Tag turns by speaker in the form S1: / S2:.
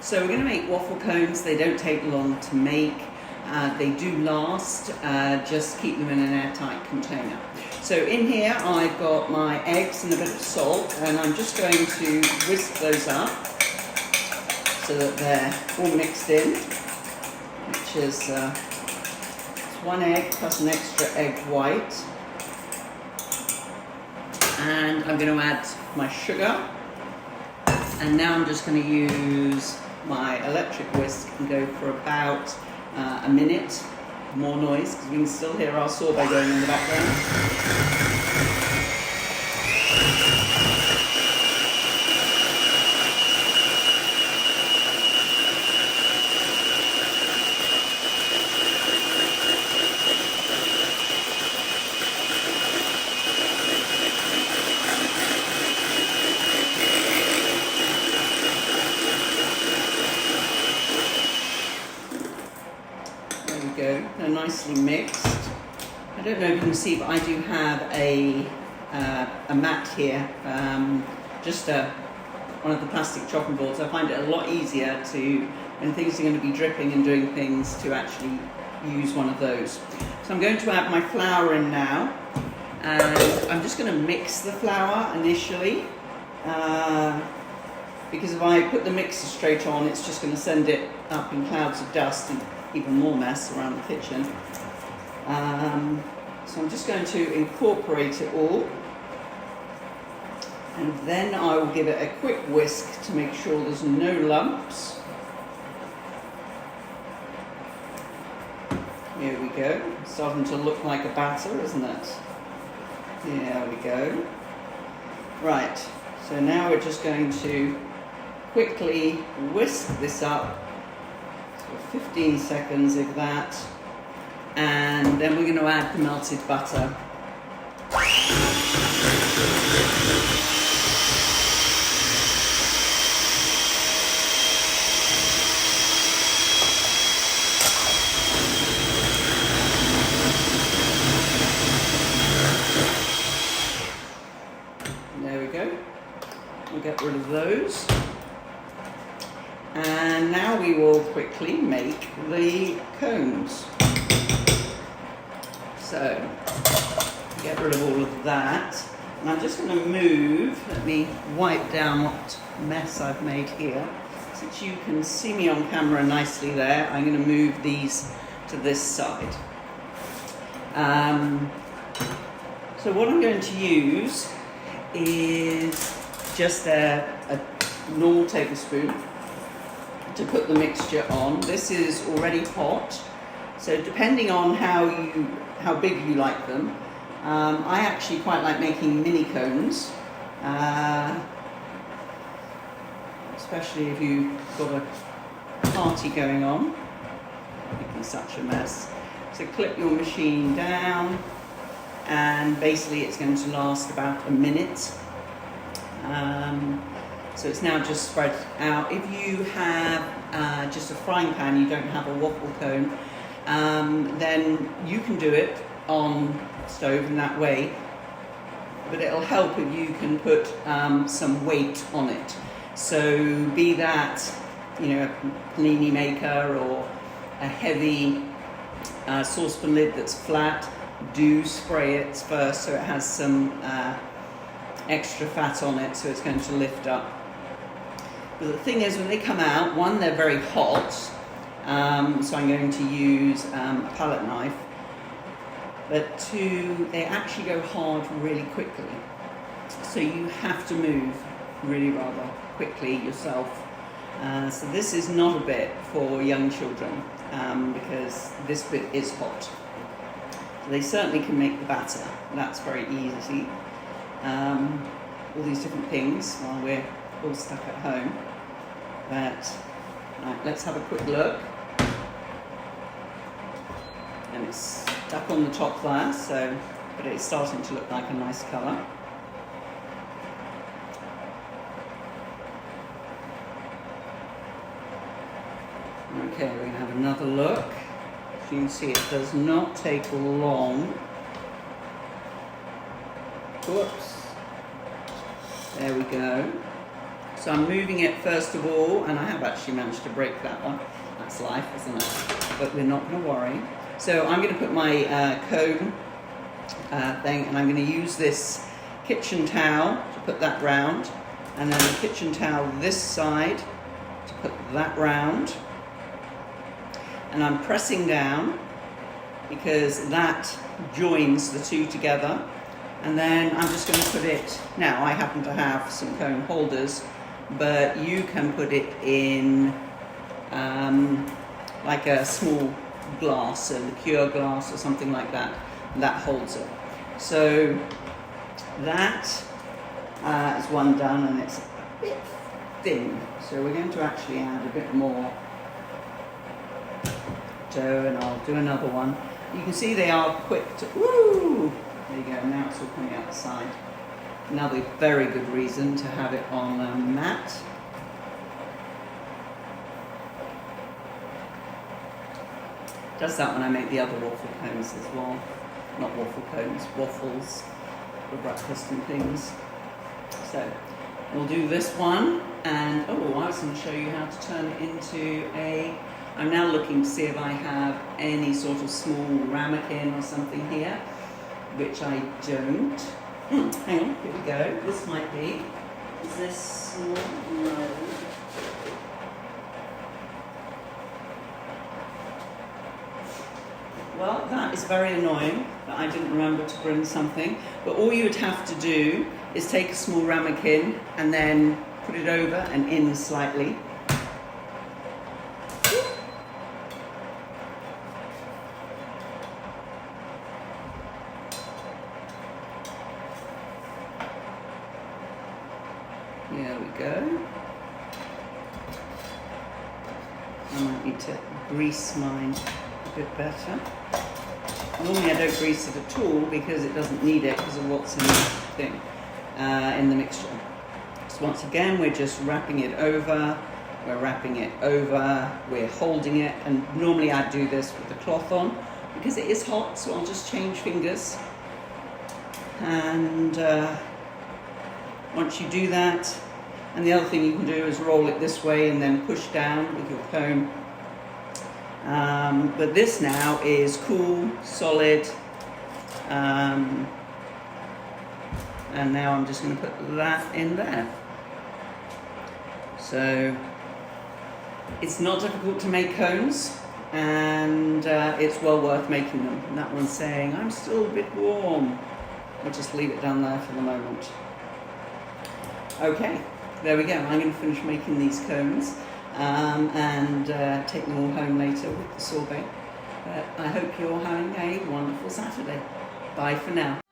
S1: So we're going to make waffle cones. They don't take long to make. They do last. Just keep them in an airtight container. So in here I've got my eggs and a bit of salt, and I'm just going to whisk those up so that they're all mixed in, which is one egg plus an extra egg white. And I'm going to add my sugar. And now I'm just going to use my electric whisk and go for about a minute. More noise, because we can still hear our sorbet going in the background. Go. They're nicely mixed. I don't know if you can see, but I do have a mat here, just one of the plastic chopping boards. I find it a lot easier to, when things are going to be dripping and doing things, to actually use one of those. So I'm going to add my flour in now, and I'm just going to mix the flour initially, because if I put the mixer straight on, it's just going to send it up in clouds of dust and even more mess around the kitchen. So I'm just going to incorporate it all, and then I will give it a quick whisk to make sure there's no lumps. Here we go. It's starting to look like a batter, isn't it? There we go. Right, so now we're just going to quickly whisk this up. 15 seconds of that, and then we're going to add the melted butter. There we go. We'll get rid of those. And now we will quickly make the cones. So, get rid of all of that. And I'm just going to move, let me wipe down what mess I've made here. Since you can see me on camera nicely there, I'm going to move these to this side. So what I'm going to use is just a normal tablespoon to put the mixture on. This is already hot, so depending on how big you like them, I actually quite like making mini cones, especially if you've got a party going on, making such a mess. So clip your machine down, and basically it's going to last about a minute. So it's now just spread out. If you have just a frying pan, you don't have a waffle cone, then you can do it on stove in that way, but it'll help if you can put some weight on it. So be that, a panini maker or a heavy saucepan lid that's flat, do spray it first so it has some extra fat on it, so it's going to lift up. But the thing is, when they come out, one, they're very hot, so I'm going to use a palette knife, but two, they actually go hard really quickly, so you have to move really rather quickly yourself. So this is not a bit for young children, because this bit is hot. So they certainly can make the batter, that's very easy. All these different things while we're all stuck at home. But right, let's have a quick look. And it's stuck on the top there, so, but it's starting to look like a nice colour. Okay, we're going to have another look. As you can see, it does not take long. Whoops. There we go. So I'm moving it first of all, and I have actually managed to break that one. That's life, isn't it? But we're not going to worry. So I'm going to put my cone thing, and I'm going to use this kitchen towel to put that round, and then the kitchen towel this side to put that round. And I'm pressing down because that joins the two together. And then I'm just going to put it, now I happen to have some cone holders, but you can put it in like a small glass, a liqueur glass or something like that, and that holds it. So that is one done, and it's a bit thin. So we're going to actually add a bit more dough, and I'll do another one. You can see they are quick to, woo! There you go, now it's all coming out the side. Another very good reason to have it on a mat. Does that when I make the other waffle cones as well. Not waffle cones, waffles for breakfast and things. So we'll do this one, and oh, I was going to show you how to turn it into a, I'm now looking to see if I have any sort of small ramekin or something here, which I don't. Hang on, here we go. This might be. Is this small? No. Well, that is very annoying that I didn't remember to bring something. But all you would have to do is take a small ramekin and then put it over and in slightly. There we go. I might need to grease mine a bit better. Normally I don't grease it at all because it doesn't need it because of what's in the thing, in the mixture. So once again, we're just wrapping it over, we're holding it, and normally I do this with the cloth on because it is hot, so I'll just change fingers. And once you do that, and the other thing you can do is roll it this way and then push down with your cone. But this now is cool, solid, and now I'm just going to put that in there. So it's not difficult to make cones, and it's well worth making them. And that one's saying, I'm still a bit warm. I'll just leave it down there for the moment. Okay, there we go. I'm going to finish making these cones and take them all home later with the sorbet. I hope you're having a wonderful Saturday. Bye for now.